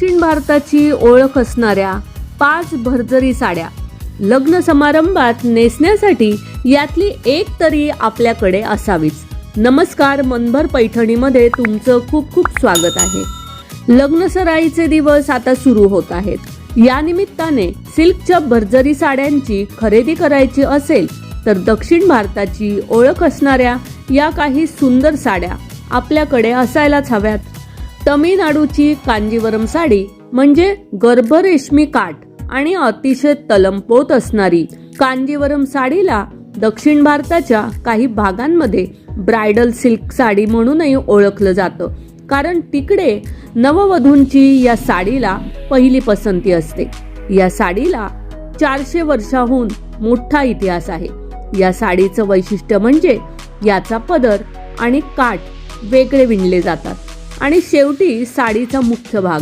दक्षिण भारताची ओळख असणाऱ्या 5 भरजरी साड्या लग्न समारंभात नेसण्यासाठी यातली एक तरी आपल्याकडे असावीच। नमस्कार, मनभर पैठणीमध्ये तुमचं खूप खूप स्वागत आहे। लग्न सराईचे दिवस आता सुरू होत आहेत। या निमित्ताने सिल्कच्या भरजरी साड्यांची खरेदी करायची असेल तर दक्षिण भारताची ओळख असणाऱ्या या काही सुंदर साड्या आपल्याकडे असायलाच हव्यात। तमिळनाडूची कांजीवरम साडी म्हणजे गर्भरेशमी काठ आणि अतिशय तलमपोत असणारी कांजीवरम साडीला दक्षिण भारताच्या काही भागांमध्ये ब्रायडल सिल्क साडी म्हणूनही ओळखलं जातं, कारण तिकडे नववधूंची या साडीला पहिली पसंती असते। या साडीला 400 वर्षाहून मोठा इतिहास आहे। या साडीचं वैशिष्ट्य म्हणजे याचा पदर आणि काठ वेगळे विणले जातात आणि शेवटी साडीचा मुख्य भाग,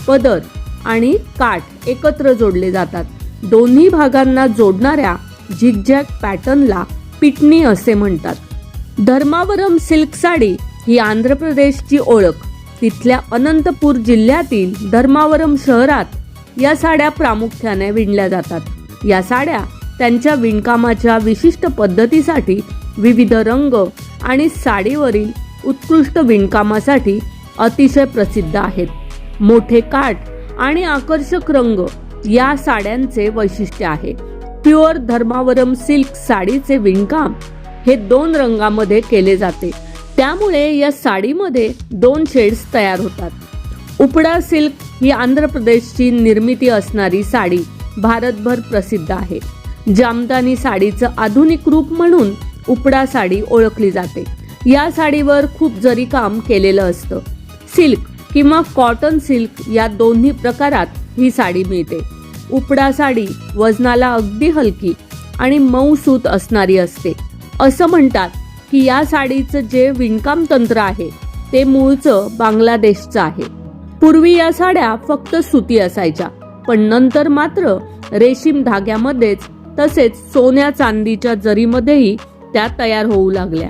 पदर आणि काठ एकत्र जोडले जातात। दोन्ही भागांना जोडणाऱ्या झिगझॅग पॅटर्नला पिटणी असे म्हणतात। धर्मावरम सिल्क साडी ही आंध्र प्रदेशची ओळख। तिथल्या अनंतपूर जिल्ह्यातील धर्मावरम शहरात या साड्या प्रामुख्याने विणल्या जातात। या साड्या त्यांच्या विणकामाच्या विशिष्ट पद्धतीसाठी, विविध रंग आणि साडीवरील उत्कृष्ट विणकामासाठी अतिशय प्रसिद्ध आहेत। मोठे काठ आणि आकर्षक रंग या साड्यांचे वैशिष्ट्य आहे। प्युअर धर्मावरम सिल्क साडीचे विणकाम हे 2 रंगांमध्ये केले जाते, त्यामुळे या साडीमध्ये 2 शेड्स तयार होतात। उपडा सिल्क ही आंध्र प्रदेशची निर्मिती असणारी साडी भारतभर प्रसिद्ध आहे। जामदानी साडीचं आधुनिक रूप म्हणून उपडा साडी ओळखली जाते। या साडीवर खूप जरी काम केलेलं असतं। सिल्क किंवा कॉटन सिल्क या दोन्ही प्रकारात ही साडी मिळते। उपडा साडी वजनाला अगदी हलकी आणि मऊ सूत असणारी असते। असं म्हणतात की या साडीचं जे विणकाम तंत्र आहे ते मूळचं बांगलादेशचं आहे। पूर्वी या साड्या फक्त सुती असायच्या, पण नंतर मात्र रेशीम धाग्यामध्येच तसेच सोन्या चांदीच्या जरीमध्येही त्या तयार होऊ लागल्या।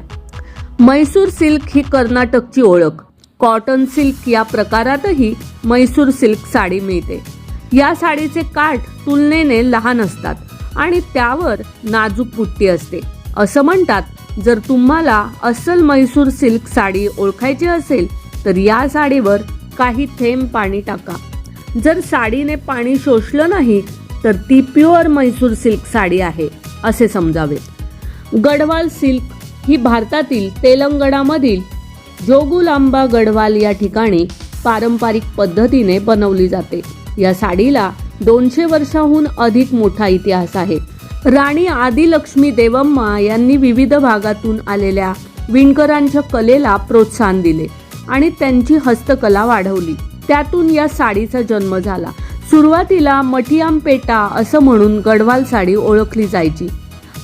म्हैसूर सिल्क ही कर्नाटकची ओळख। कॉटन सिल्क या प्रकारातही म्हैसूर सिल्क साडी मिळते। या साडीचे काठ तुलनेने लहान असतात आणि त्यावर नाजूक पुट्टी असते। असं म्हणतात जर तुम्हाला अस्सल म्हैसूर सिल्क साडी ओळखायची असेल तर या साडीवर काही थेंब पाणी टाका। जर साडीने पाणी शोषलं नाही तर ती प्युअर म्हैसूर सिल्क साडी आहे असे समजावे। गढवाल सिल्क ही भारतातील तेलंगणामधील जोगुलांबा गढवाल या ठिकाणी पारंपरिक पद्धतीने बनवली जाते। या साडीला 200 वर्षाहून अधिक मोठा इतिहास आहे। राणी आदिलक्ष्मी देवम्मा यांनी विविध भागातून आलेल्या विणकरांच्या कलेला प्रोत्साहन दिले आणि त्यांची हस्तकला वाढवली। त्यातून या साडीचा जन्म झाला। सुरुवातीला मठियामपेटा असं म्हणून गढवाल साडी ओळखली जायची,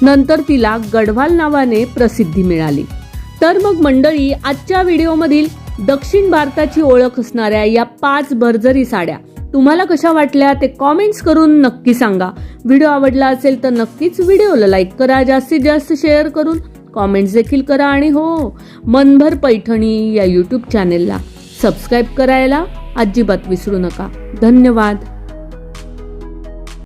नंतर तिला गढवाल नावाने प्रसिद्धी मिळाली। तर मग मंडळी, आजच्या व्हिडिओमधील दक्षिण भारताची ओळख असणाऱ्या या 5 भरजरी साड्या तुम्हाला कशा वाटल्या ते कॉमेंट्स करून नक्की सांगा। व्हिडिओ आवडला असेल तर नक्कीच व्हिडिओला लाईक करा, जास्तीत जास्त शेअर करून कॉमेंट्स देखील करा आणि हो, मनभर पैठणी या यूट्यूब चॅनेलला सबस्क्राईब करायला अजिबात विसरू नका। धन्यवाद।